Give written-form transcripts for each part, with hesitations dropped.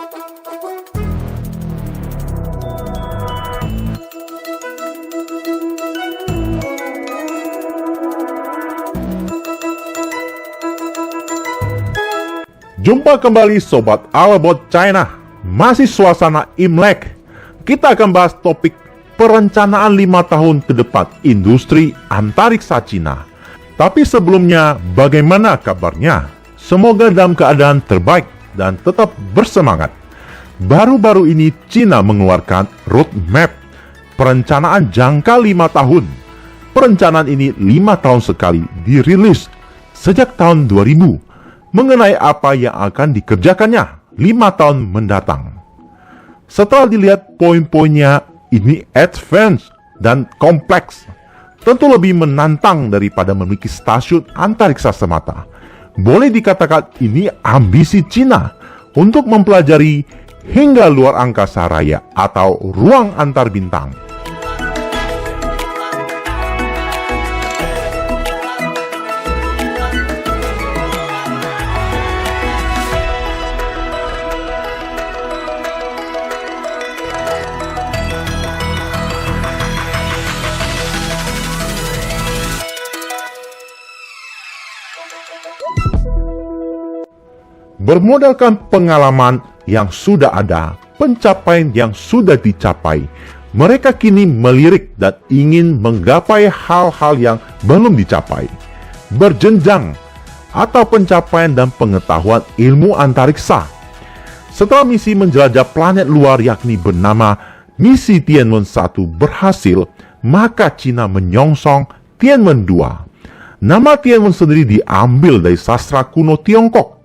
Jumpa kembali Sobat All About China. Masih suasana Imlek. Kita akan bahas topik perencanaan 5 tahun ke depan industri antariksa Cina. Tapi sebelumnya, bagaimana kabarnya? Semoga dalam keadaan terbaik dan tetap bersemangat. Baru-baru ini Cina mengeluarkan roadmap perencanaan jangka 5 tahun. Perencanaan ini 5 tahun sekali dirilis sejak tahun 2000. Mengenai apa yang akan dikerjakannya 5 tahun mendatang. Setelah dilihat poin-poinnya, ini advance dan kompleks. Tentu lebih menantang daripada memiliki stasiun antariksa semata. Boleh dikatakan ini ambisi Cina untuk mempelajari hingga luar angkasa raya atau ruang antar bintang. Bermodalkan pengalaman yang sudah ada, pencapaian yang sudah dicapai, mereka kini melirik dan ingin menggapai hal-hal yang belum dicapai. Berjenjang atau pencapaian dan pengetahuan ilmu antariksa. Setelah misi menjelajah planet luar yakni bernama misi Tianwen 1 berhasil, maka Cina menyongsong Tianwen 2. Nama Tianwen sendiri diambil dari sastra kuno Tiongkok.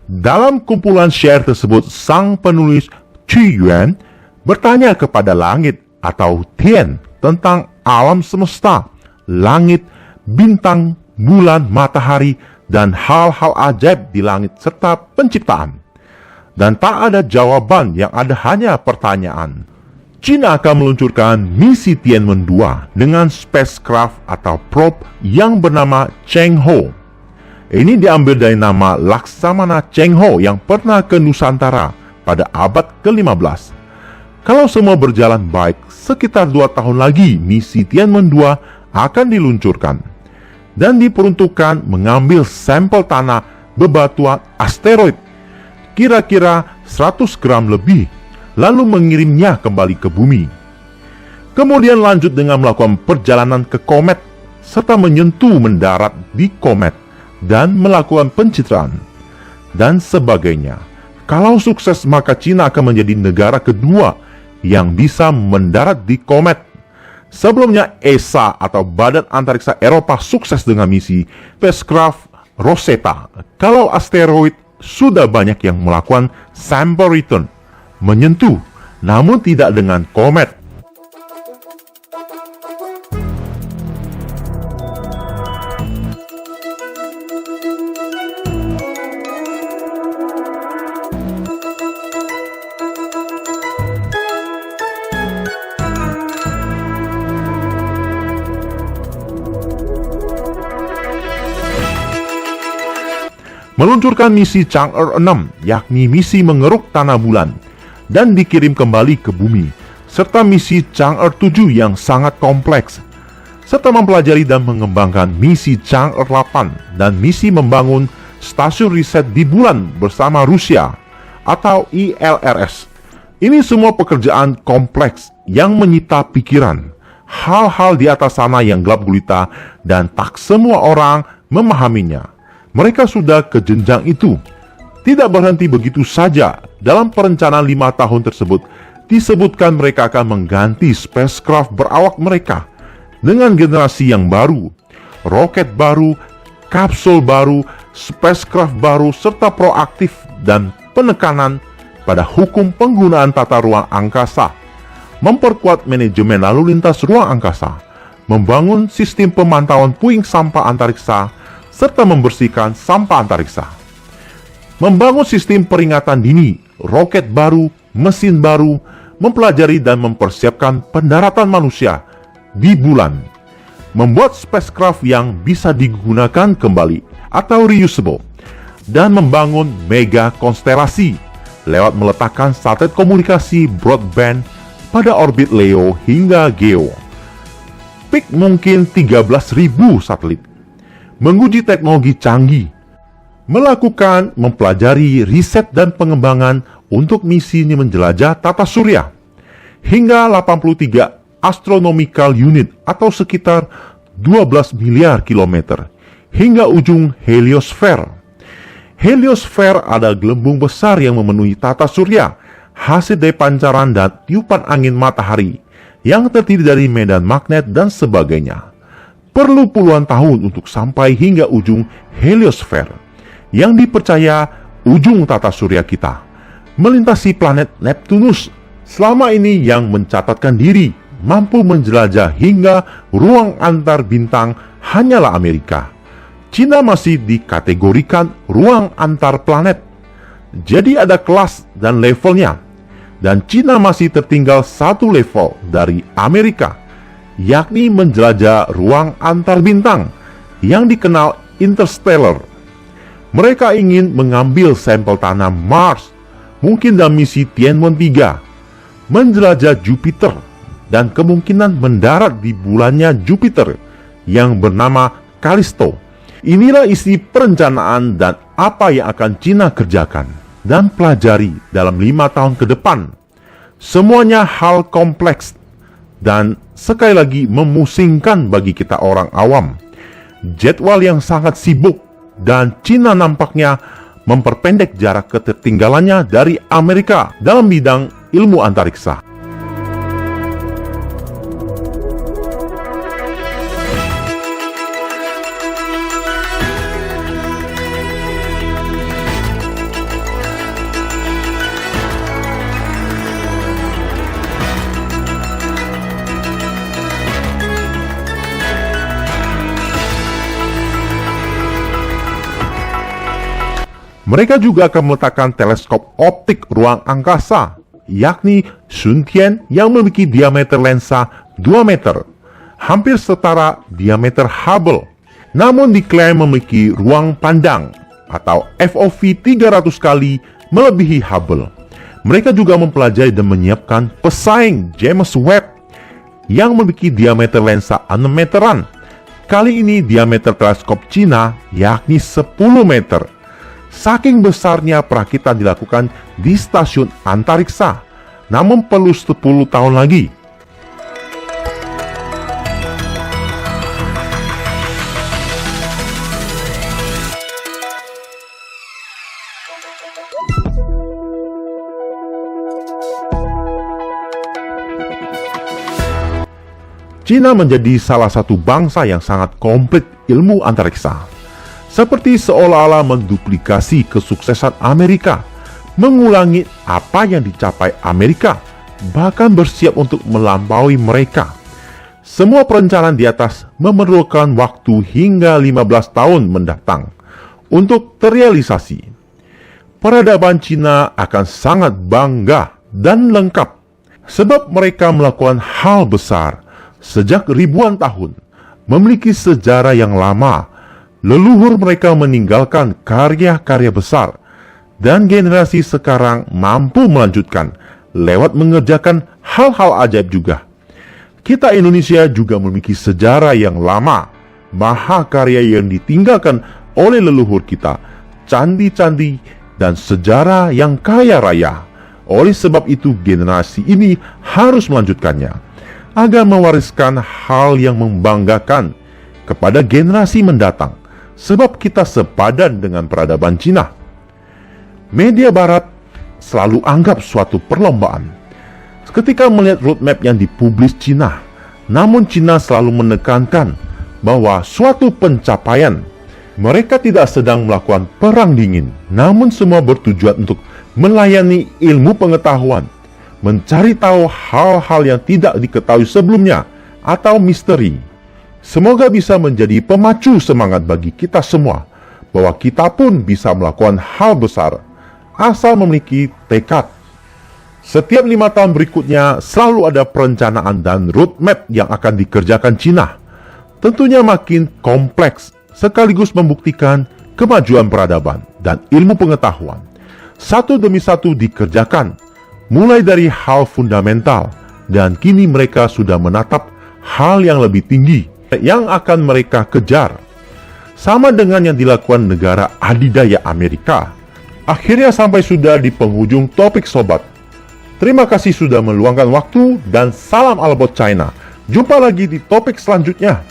Dalam kumpulan syair tersebut, sang penulis Qu Yuan bertanya kepada langit atau Tian tentang alam semesta, langit, bintang, bulan, matahari, dan hal-hal ajaib di langit serta penciptaan. Dan tak ada jawaban, yang ada hanya pertanyaan. Cina akan meluncurkan misi Tianwen 2 dengan spacecraft atau probe yang bernama Cheng Ho. Ini diambil dari nama Laksamana Cheng Ho yang pernah ke Nusantara pada abad ke-15. Kalau semua berjalan baik, sekitar 2 tahun lagi misi Tianwen 2 akan diluncurkan dan diperuntukkan mengambil sampel tanah bebatuan asteroid kira-kira 100 gram lebih, lalu mengirimnya kembali ke bumi. Kemudian lanjut dengan melakukan perjalanan ke komet serta menyentuh mendarat di komet dan melakukan pencitraan dan sebagainya. Kalau sukses, maka Cina akan menjadi negara kedua yang bisa mendarat di komet. Sebelumnya ESA atau Badan Antariksa Eropa sukses dengan misi spacecraft Rosetta. Kalau asteroid, sudah banyak yang melakukan sample return, menyentuh, namun tidak dengan komet. Meluncurkan misi Chang'e 6, yakni misi mengeruk tanah bulan dan dikirim kembali ke bumi, serta misi Chang'e 7 yang sangat kompleks, serta mempelajari dan mengembangkan misi Chang'e 8 dan misi membangun stasiun riset di bulan bersama Rusia atau ILRS. Ini semua pekerjaan kompleks yang menyita pikiran, hal-hal di atas sana yang gelap gulita dan tak semua orang memahaminya. Mereka sudah ke jenjang itu. Tidak berhenti begitu saja. Dalam perencanaan 5 tahun tersebut, disebutkan mereka akan mengganti spacecraft berawak mereka dengan generasi yang baru, roket baru, kapsul baru, spacecraft baru, serta proaktif dan penekanan pada hukum penggunaan tata ruang angkasa, memperkuat manajemen lalu lintas ruang angkasa, membangun sistem pemantauan puing sampah antariksa, serta membersihkan sampah antariksa. Membangun sistem peringatan dini, roket baru, mesin baru, mempelajari dan mempersiapkan pendaratan manusia di bulan. Membuat spacecraft yang bisa digunakan kembali atau reusable. Dan membangun mega konstelasi lewat meletakkan satelit komunikasi broadband pada orbit Leo hingga Geo. Peak mungkin 13.000 satelit. Menguji teknologi canggih, mempelajari riset dan pengembangan untuk misi menjelajah tata surya, hingga 83 astronomical unit atau sekitar 12 miliar kilometer, hingga ujung heliosfer. Heliosfer adalah gelembung besar yang memenuhi tata surya, hasil dari pancaran dan tiupan angin matahari, yang terdiri dari medan magnet dan sebagainya. Perlu puluhan tahun untuk sampai hingga ujung heliosfer, yang dipercaya ujung tata surya kita, melintasi planet Neptunus. Selama ini yang mencatatkan diri mampu menjelajah hingga ruang antar bintang hanyalah Amerika. Cina masih dikategorikan ruang antar planet. Jadi ada kelas dan levelnya. Dan Cina masih tertinggal satu level dari Amerika, yakni menjelajah ruang antar bintang yang dikenal interstellar. Mereka ingin mengambil sampel tanah Mars, mungkin dalam misi Tianwen-3, menjelajah Jupiter, dan kemungkinan mendarat di bulannya Jupiter yang bernama Callisto. Inilah isi perencanaan dan apa yang akan Cina kerjakan dan pelajari dalam 5 tahun ke depan. Semuanya hal kompleks dan sekali lagi memusingkan bagi kita orang awam. Jadwal yang sangat sibuk dan Cina nampaknya memperpendek jarak ketertinggalannya dari Amerika dalam bidang ilmu antariksa. Mereka juga akan meletakkan teleskop optik ruang angkasa, yakni Xuntian, yang memiliki diameter lensa 2 meter, hampir setara diameter Hubble, namun diklaim memiliki ruang pandang atau FOV 300 kali melebihi Hubble. Mereka juga mempelajari dan menyiapkan pesaing James Webb yang memiliki diameter lensa 6 meteran. Kali ini diameter teleskop Cina yakni 10 meter. Saking besarnya perakitan dilakukan di stasiun antariksa, namun perlu 10 tahun lagi. Cina menjadi salah satu bangsa yang sangat komplit ilmu antariksa. Seperti seolah-olah menduplikasi kesuksesan Amerika, mengulangi apa yang dicapai Amerika, bahkan bersiap untuk melampaui mereka. Semua perencanaan di atas memerlukan waktu hingga 15 tahun mendatang untuk terrealisasi. Peradaban Cina akan sangat bangga dan lengkap, sebab mereka melakukan hal besar sejak ribuan tahun, memiliki sejarah yang lama. Leluhur mereka meninggalkan karya-karya besar, dan generasi sekarang mampu melanjutkan lewat mengerjakan hal-hal ajaib juga. Kita Indonesia juga memiliki sejarah yang lama, mahakarya yang ditinggalkan oleh leluhur kita, candi-candi, dan sejarah yang kaya raya. Oleh sebab itu generasi ini harus melanjutkannya, agar mewariskan hal yang membanggakan kepada generasi mendatang. Sebab kita sepadan dengan peradaban Cina. Media Barat selalu anggap suatu perlombaan ketika melihat roadmap yang dipublis Cina. Namun Cina selalu menekankan bahwa suatu pencapaian. Mereka tidak sedang melakukan perang dingin, namun semua bertujuan untuk melayani ilmu pengetahuan, mencari tahu hal-hal yang tidak diketahui sebelumnya atau misteri. Semoga bisa menjadi pemacu semangat bagi kita semua, bahwa kita pun bisa melakukan hal besar, asal memiliki tekad. Setiap 5 tahun berikutnya selalu ada perencanaan dan roadmap yang akan dikerjakan Cina. Tentunya makin kompleks, sekaligus membuktikan kemajuan peradaban dan ilmu pengetahuan. satu demi satu dikerjakan, mulai dari hal fundamental, dan kini mereka sudah menatap hal yang lebih tinggi yang akan mereka kejar. Sama dengan yang dilakukan negara adidaya Amerika. Akhirnya sampai sudah di penghujung topik sobat. Terima kasih sudah meluangkan waktu dan salam all about China. Jumpa lagi di topik selanjutnya.